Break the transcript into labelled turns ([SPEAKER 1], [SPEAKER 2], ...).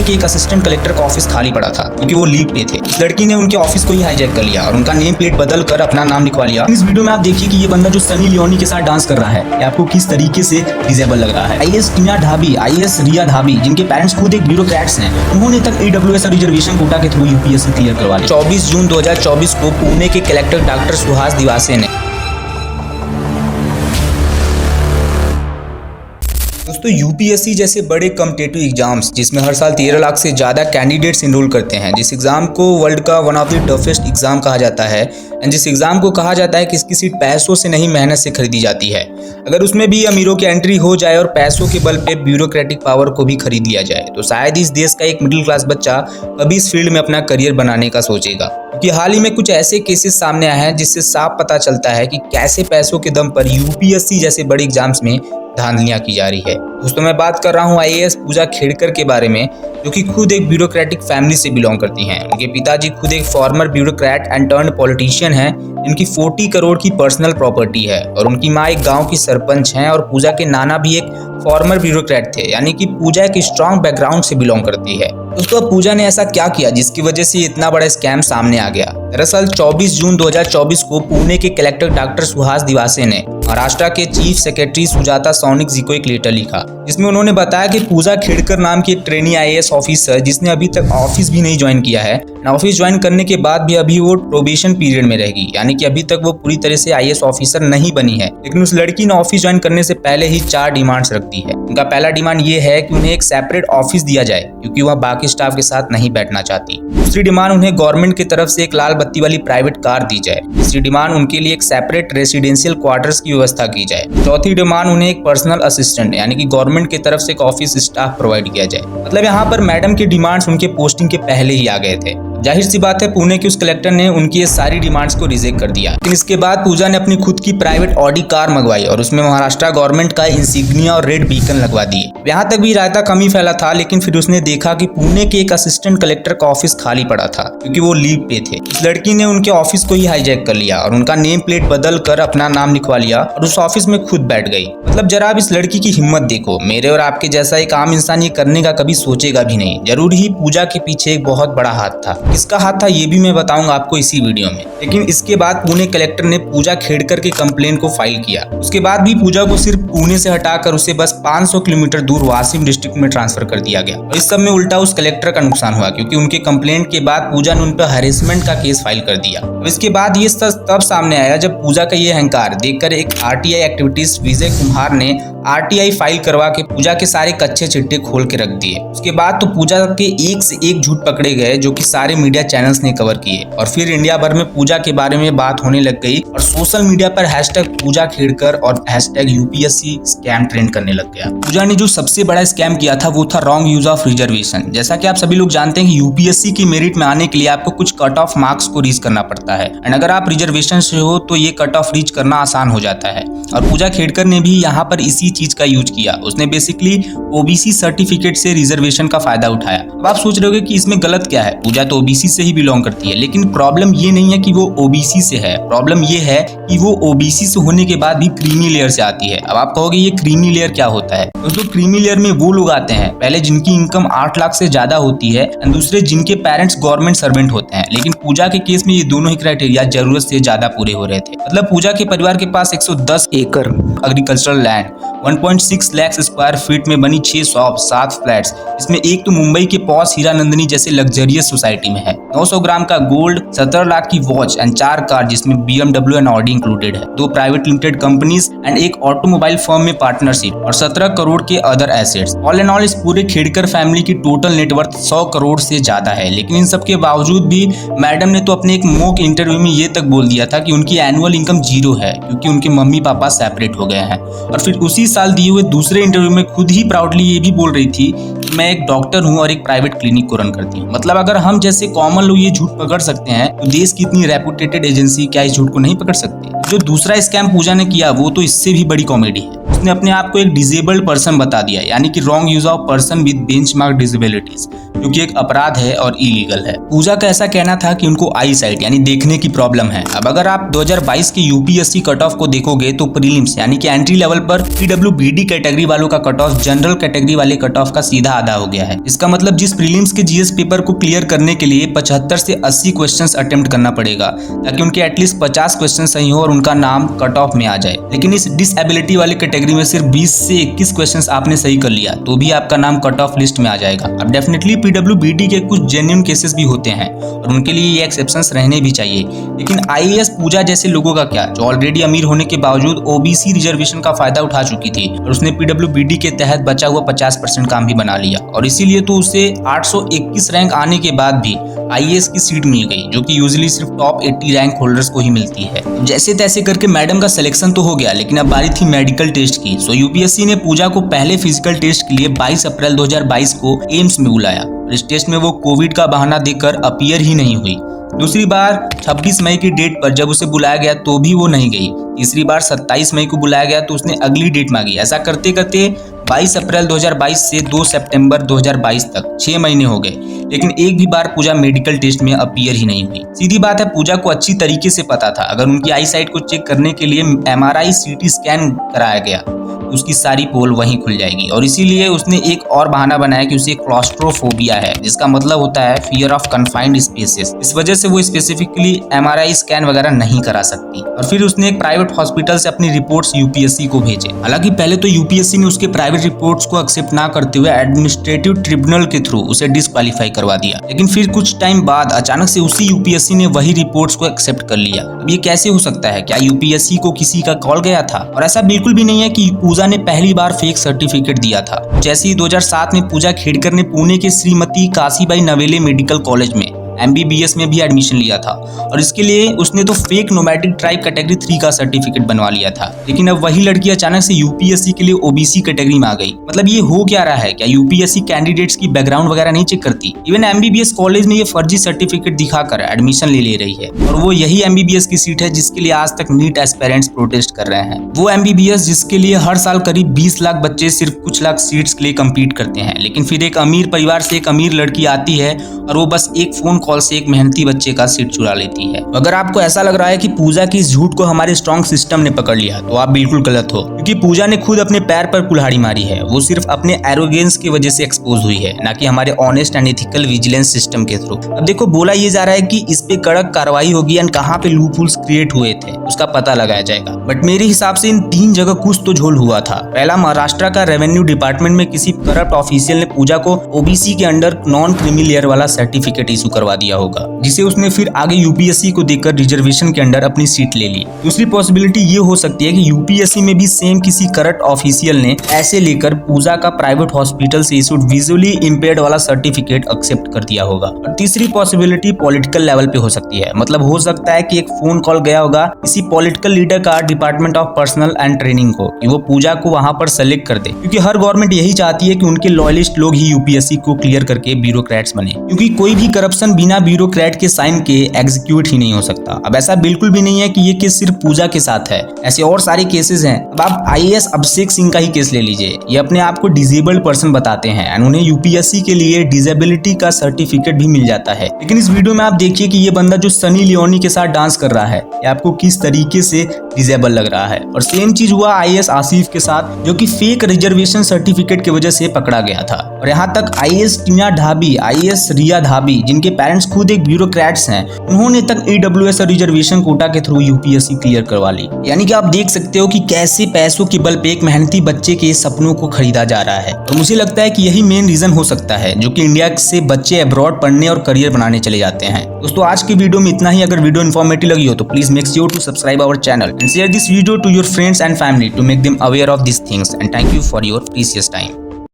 [SPEAKER 1] पुणे के एक assistant collector का ऑफिस खाली पड़ा था क्योंकि वो लीव पे थे। इस लड़की ने उनके ऑफिस को ही हाईजैक कर लिया और उनका नेम प्लेट बदल कर अपना नाम लिखवा लिया। इस वीडियो में आप देखिए कि ये बंदा जो सनी लियोनी के साथ डांस कर रहा है, ये आपको किस तरीके से डिजेबल लग रहा है। आईएएस टीना ढाबी, आईएएस रिया ढाबी, जिनके पेरेंट्स खुद एक ब्यूरोक्रेट्स हैं, उन्होंने तक ईडब्ल्यूएस रिजर्वेशन कोटा के थ्रू यूपीएससी क्लियर करवा लिया। 24 जून 2024 को पुणे के कलेक्टर डॉक्टर सुहास दिवासे ने दोस्तों यूपीएससी जैसे बड़े कॉम्पिटिटिव एग्जाम्स जिसमें हर साल 13 लाख से ज़्यादा कैंडिडेट्स इनरोल करते हैं, जिस एग्ज़ाम को वर्ल्ड का one of the toughest exam कहा जाता है एंड जिस एग्ज़ाम को कहा जाता है कि इसकी सीट पैसों से नहीं मेहनत से खरीदी जाती है। अगर उसमें भी अमीरों की एंट्री हो जाए और पैसों के बल पे ब्यूरोक्रेटिक पावर को भी खरीद लिया जाए तो शायद इस देश का एक मिडिल क्लास बच्चा कभी इस फील्ड में अपना करियर बनाने का सोचेगा। क्योंकि हाल ही में कुछ ऐसे केसेस सामने आए हैं जिससे साफ पता चलता है कि कैसे पैसों के दम पर यूपीएससी जैसे बड़े एग्जाम्स में धांधलियां की जा रही है। दोस्तों मैं बात कर रहा हूं आईएएस पूजा खेड़कर के बारे में, जो कि खुद एक ब्यूरोक्रेटिक फैमिली से बिलोंग करती हैं। उनके पिताजी खुद एक farmer bureaucrat and turned politician हैं, इनकी 40 करोड़ की पर्सनल प्रॉपर्टी है और उनकी माँ एक गांव की सरपंच हैं और पूजा के नाना भी एक फॉर्मर ब्यूरोक्रेट थे, यानी कि पूजा एक स्ट्रॉन्ग बैकग्राउंड से बिलोंग करती है। दोस्तों अब पूजा ने ऐसा क्या किया जिसकी वजह से इतना बड़ा स्कैम सामने आ गया। दरअसल 24 जून 2024 को पुणे के कलेक्टर डॉक्टर सुहास दिवासे ने महाराष्ट्र के चीफ सेक्रेटरी सुजाता सौनिक जी को एक लेटर लिखा, जिसमें उन्होंने बताया कि पूजा खेड़कर नाम की एक ट्रेनी आईएएस ऑफिसर जिसने अभी तक ऑफिस भी नहीं ज्वाइन किया है, ऑफिस ज्वाइन करने के बाद भी अभी वो प्रोबेशन पीरियड में रहेगी, यानी कि अभी तक वो पूरी तरह से आईएएस ऑफिसर नहीं बनी है। लेकिन उस लड़की ने ऑफिस ज्वाइन करने से पहले ही 4 डिमांड्स रख दी है। उनका पहला डिमांड ये है कि उन्हें एक सेपरेट ऑफिस दिया जाए क्योंकि वह बाकी स्टाफ के साथ नहीं बैठना चाहती। दूसरी डिमांड उन्हें गवर्नमेंट की तरफ से एक लाल बत्ती वाली प्राइवेट कार दी जाए। तीसरी डिमांड उनके लिए एक सेपरेट रेसिडेंशियल क्वार्टर्स की व्यवस्था की जाए। चौथी डिमांड उन्हें एक पर्सनल असिस्टेंट यानी कि गवर्नमेंट की तरफ से एक ऑफिस स्टाफ प्रोवाइड किया जाए। मतलब यहाँ पर मैडम की डिमांड्स उनके पोस्टिंग के पहले ही आ गए थे। जाहिर सी बात है पुणे के उस कलेक्टर ने उनकी ये सारी डिमांड्स को रिजेक्ट कर दिया। लेकिन इसके बाद पूजा ने अपनी खुद की प्राइवेट ऑडी कार मंगवाई और उसमें महाराष्ट्र गवर्नमेंट का इंसिग्निया और रेड बीकन लगवा दिए। यहाँ तक भी रायता कम ही फैला था, लेकिन फिर उसने देखा कि पुणे के एक असिस्टेंट कलेक्टर का ऑफिस खाली पड़ा था क्योंकि वो लीव पे थे। इस लड़की ने उनके ऑफिस को ही हाईजैक कर लिया और उनका नेम प्लेट बदल कर अपना नाम लिखवा लिया और उस ऑफिस में खुद बैठ गई। मतलब जरा आप इस लड़की की हिम्मत देखो। मेरे और आपके जैसा एक आम इंसान ये करने का कभी सोचेगा भी नहीं। जरूर ही पूजा के पीछे एक बहुत बड़ा हाथ था। किसका हाथ था ये भी मैं बताऊंगा आपको इसी वीडियो में। लेकिन इसके बाद पुणे कलेक्टर ने पूजा खेड़कर के कंप्लेन को फाइल किया। उसके बाद भी पूजा को सिर्फ पुणे से हटाकर उसे बस 500 किलोमीटर दूर वाशिम डिस्ट्रिक्ट में ट्रांसफर कर दिया गया। और इस सब में उल्टा उस कलेक्टर का नुकसान हुआ क्योंकि उनके कंप्लेंट के बाद पूजा ने उन पर हैरेसमेंट का केस फाइल कर दिया। अब इसके बाद ये तब सामने आया जब पूजा का ये अहंकार देखकर एक आरटीआई एक्टिविटीज विजय कुमार ने आरटीआई फाइल करवा के पूजा के सारे कच्चे चिट्टे खोल के रख दिए। उसके बाद तो पूजा के एक से एक झूठ पकड़े गए जो कि सारे मीडिया चैनल्स ने कवर किए और फिर इंडिया भर में पूजा के बारे में बात होने लग गई और सोशल मीडिया पर हैशटैग पूजा खेड़कर और हैशटैग यूपीएससी स्कैम ट्रेंड करने लग गया। पूजा ने जो सबसे बड़ा स्कैम किया था वो था रॉन्ग यूज ऑफ रिजर्वेशन। जैसा कि आप सभी लोग जानते हैं कि यूपीएससी की मेरिट में आने के लिए आपको कुछ कट ऑफ मार्क्स को रीच करना पड़ता है एंड अगर आप रिजर्वेशन से हो तो ये कट ऑफ रीच करना आसान हो जाता है। और पूजा खेड़कर ने भी यहाँ पर इसी चीज का यूज किया। उसने बेसिकली ओबीसी सर्टिफिकेट से रिजर्वेशन का फायदा उठाया। अब आप सोच रहे होंगे कि इसमें गलत क्या है, पूजा तो ओबीसी से ही बिलोंग करती है। लेकिन प्रॉब्लम ये नहीं है कि वो ओबीसी से है, प्रॉब्लम ये है कि वो ओबीसी से होने के बाद भी क्रीमी लेयर से आती है। अब आप कहोगे ये क्रीमी लेयर क्या होता है? दोस्तों क्रीमी लेयर में वो लोग आते हैं पहले जिनकी इनकम 8 लाख से ज्यादा होती है और दूसरे जिनके पेरेंट्स गवर्नमेंट सर्वेंट होते हैं। लेकिन पूजा के केस में ये दोनों ही क्राइटेरिया जरूरत से ज्यादा पूरे हो रहे थे। मतलब पूजा के परिवार के पास 110 एकड़ agricultural land, 1.6 lakh square feet में बनी 6 शॉप, 7 फ्लैट्स, इसमें एक तो मुंबई के पॉश हीरानंदिनी जैसे लग्जरियस सोसाइटी में है, 900 ग्राम का गोल्ड, 17 लाख की वॉच एंड 4 कार जिसमें BMW एंड ऑडी इंक्लूडेड है, 2 प्राइवेट लिमिटेड कंपनीज एंड एक ऑटोमोबाइल फर्म में पार्टनरशिप और 17 करोड़ के other assets. All and all इस पूरे खेड़कर फैमिली की टोटल नेटवर्थ 100 करोड़ से ज्यादा है। लेकिन इन सब के बावजूद भी मैडम ने तो अपने एक मॉक इंटरव्यू में ये तक बोल दिया था कि उनकी एनुअल इनकम 0 है क्योंकि उनके मम्मी पापा सेपरेट हो गए हैं। और फिर उसी साल दिए हुए दूसरे इंटरव्यू में खुद ही प्राउडली ये भी बोल रही थी कि मैं एक डॉक्टर हूँ और एक प्राइवेट क्लिनिक को रन करती हूँ। मतलब अगर हम जैसे कॉमन लोग ये झूठ पकड़ सकते हैं तो देश की इतनी रेपुटेटेड एजेंसी क्या इस झूठ को नहीं पकड़ सकती? जो दूसरा स्कैम पूजा ने किया वो तो इससे भी बड़ी कॉमेडी है। उसने अपने आप को एक डिसेबल्ड पर्सन बता दिया, यानी कि wrong use of person with benchmark disabilities, जो कि एक अपराध है और इलीगल है। पूजा का ऐसा कहना था कि उनको आई साइट यानी देखने की प्रॉब्लम है। अब अगर आप 2022 के यूपीएससी कट ऑफ को देखोगे तो प्रीलिम्स यानी कि एंट्री लेवल पर पीडब्ल्यूबीडी कैटेगरी वालों का कट ऑफ जनरल कैटेगरी वाले कट ऑफ का सीधा आधा हो गया है। इसका मतलब जिस प्रीलिम्स के जीएस पेपर को क्लियर करने के लिए 75 से 80 क्वेश्चंस अटेम्प्ट करना पड़ेगा ताकि उनके एटलीस्ट 50 क्वेश्चन सही हो और उनका नाम कट ऑफ में आ जाए। लेकिन इस डिसएबिलिटी वाली कैटेगरी में सिर्फ 20 से 21 क्वेश्चंस आपने सही कर लिया तो भी आपका नाम कट ऑफ लिस्ट में आ जाएगा। अब डेफिनेटली पीडब्ल्यूबीडी के कुछ जेन्युइन केसेस भी होते हैं और उनके लिए ये एक्सेप्शंस रहने भी चाहिए, लेकिन आईएएस पूजा जैसे लोगों का क्या, जो ऑलरेडी अमीर होने के बावजूद ओबीसी रिजर्वेशन का फायदा उठा चुकी थी और उसने पीडब्ल्यूबीडी के तहत बचा हुआ 50% काम भी बना लिया और इसीलिए तो उसे 821 रैंक आने के बाद भी आईएएस की सीट मिल गई, जो कि यूजुअली सिर्फ टॉप 80 रैंक होल्डर्स को ही मिलती है। जैसे तैसे करके मैडम का सिलेक्शन तो हो गया, लेकिन अब बारी थी मेडिकल टेस्ट की। सो यूपीएससी ने पूजा को पहले फिजिकल टेस्ट के लिए 22 अप्रैल 2022 को एम्स में बुलाया। इस टेस्ट में वो कोविड का बहाना देकर अपीयर ही नहीं हुई। दूसरी बार 26 मई की डेट पर जब उसे बुलाया गया तो भी वो नहीं गई। तीसरी बार 27 मई को बुलाया गया तो उसने अगली डेट मांगी। ऐसा करते करते 22 अप्रैल 2022 से 2 सितंबर 2022 तक 6 महीने हो गए, लेकिन एक भी बार पूजा मेडिकल टेस्ट में अपीयर ही नहीं हुई। सीधी बात है, पूजा को अच्छी तरीके से पता था अगर उनकी आई साइट को चेक करने के लिए एमआरआई सीटी स्कैन कराया गया उसकी सारी पोल वहीं खुल जाएगी और इसीलिए उसने एक और बहाना बनाया कि उसे क्लॉस्ट्रोफोबिया है, जिसका मतलब होता है फियर ऑफ कन्फाइंड स्पेसेस। इस वजह से वो स्पेसिफिकली एमआरआई स्कैन वगैरह नहीं करा सकती और फिर उसने एक प्राइवेट हॉस्पिटल से अपनी रिपोर्ट्स यूपीएससी को भेजे। हालांकि पहले तो यूपीएससी ने उसके प्राइवेट रिपोर्ट्स को एक्सेप्ट ना करते हुए एडमिनिस्ट्रेटिव ट्रिब्यूनल के थ्रू उसे डिस्क्वालीफाई करवा दिया, लेकिन फिर कुछ टाइम बाद अचानक से उसी यूपीएससी ने वही रिपोर्ट्स को एक्सेप्ट कर लिया। अब ये कैसे हो सकता है? क्या यूपीएससी को किसी का कॉल गया था? और ऐसा बिल्कुल भी नहीं है कि पूजा ने पहली बार फेक सर्टिफिकेट दिया था। जैसे ही 2007 में पूजा खेड़कर ने पुणे के श्रीमती काशीबाई नवेले मेडिकल कॉलेज में एमबीबीएस में भी एडमिशन लिया था और इसके लिए उसने तो फेक नोमैडिक ट्राइब कैटेगरी 3 का सर्टिफिकेट बनवा लिया था। लेकिन अब वही लड़की अचानक से यूपीएससी के लिए ओबीसी कैटेगरी में आ गई। मतलब ये हो क्या रहा है? क्या यूपीएससी कैंडिडेट्स की बैकग्राउंड वगैरह नहीं चेक करती? इवन एमबीबीएस कॉलेज में ये फर्जी सर्टिफिकेट दिखाकर एडमिशन ले रही है और वो यही एमबीबीएस की सीट है जिसके लिए आज तक नीट एस्पिरेंट्स प्रोटेस्ट कर रहे हैं। वो एमबीबीएस जिसके लिए हर साल करीब 20 लाख बच्चे सिर्फ कुछ लाख सीट्स के लिए कम्पीट करते हैं, लेकिन फिर एक अमीर परिवार से एक अमीर लड़की आती है और वो बस एक फोन कॉल से एक मेहनती बच्चे का सीट चुरा लेती है। अगर आपको ऐसा लग रहा है कि पूजा की इस झूठ को हमारे स्ट्रॉन्ग सिस्टम ने पकड़ लिया तो आप बिल्कुल गलत हो, क्योंकि पूजा ने खुद अपने पैर पर कुल्हाड़ी मारी है। वो सिर्फ अपने एरोगेंस की वजह से एक्सपोज हुई है, ना कि हमारे honest and ethical vigilance system के थ्रू। अब देखो, बोला ये जा रहा है कि इस पे कड़क कार्रवाई होगी एंड कहाँ पे लूप होल्स क्रिएट हुए थे उसका पता लगाया जाएगा, बट मेरे हिसाब से इन 3 जगह कुछ तो झोल हुआ था। पहला, महाराष्ट्र का रेवेन्यू डिपार्टमेंट में किसी करप्ट ऑफिशियल ने पूजा को ओबीसी के अंडर नॉन क्रीमी लेयर वाला सर्टिफिकेट इशू करवा दिया होगा, जिसे उसने फिर आगे यूपीएससी को देकर रिजर्वेशन के अंडर अपनी सीट ले ली। दूसरी पॉसिबिलिटी ये हो सकती है कि यूपीएससी में भी सेम किसी करप्ट ऑफिशियल ने ऐसे लेकर पूजा का प्राइवेट हॉस्पिटल से इशूड विजुअली इंपेयर्ड वाला सर्टिफिकेट एक्सेप्ट कर दिया होगा। और तीसरी पॉसिबिलिटी पॉलिटिकल लेवल पे हो सकती है। मतलब हो सकता है कि एक फोन कॉल गया होगा किसी पॉलिटिकल लीडर का department of personal and training को कि वो पूजा को वहां पर सेलेक्ट कर दे, क्योंकि हर गवर्नमेंट यही चाहती है कि उनके लॉयलिस्ट लोग ही यूपीएससी को क्लियर करके ब्यूरोक्रेट्स बने, क्योंकि कोई भी करप्शन बिना ब्यूरोक्रेट के साइन के एग्जीक्यूट ही नहीं हो सकता। अब ऐसा बिल्कुल भी नहीं है कि ये केस सिर्फ पूजा के साथ है, ऐसे और सारे केसेस हैं। अब आप आईएएस अभिषेक सिंह का ही केस ले लीजिए। ये अपने आप को डिसेबल्ड पर्सन बताते हैं एंड उन्हें यूपीएससी के लिए डिसेबिलिटी का सर्टिफिकेट भी मिल जाता है। लेकिन इस वीडियो में आप देखिए कि ये बंदा जो सनी लियोनी के साथ डांस कर रहा है, ये आपको किस तरीके से डिसेबल लग रहा है। और सेम चीज हुआ आईएएस आसिफ के साथ, जो कि फेक रिजर्वेशन सर्टिफिकेट की वजह से पकड़ा गया था। और यहाँ तक आईएएस टीना ढाबी, आईएएस रिया ढाबी, जिनके पेरेंट्स खुद एक ब्यूरोक्रेट्स हैं, उन्होंने तक ईडब्ल्यूएस और रिजर्वेशन कोटा के थ्रू यूपीएससी क्लियर करवा ली। यानी कि आप देख सकते हो कि कैसे पैसों के बल पे एक मेहनती बच्चे के सपनों को खरीदा जा रहा है। तो मुझे लगता है कि यही मेन रीजन हो सकता है जो कि इंडिया से बच्चे अब्रॉड पढ़ने और करियर बनाने चले जाते हैं। दोस्तों, आज की वीडियो में इतना ही। अगर वीडियो इन्फॉर्मेटिव लगी हो तो please make sure to subscribe our channel and share this video to your friends and family to make them aware of this things, and thank you for your precious time.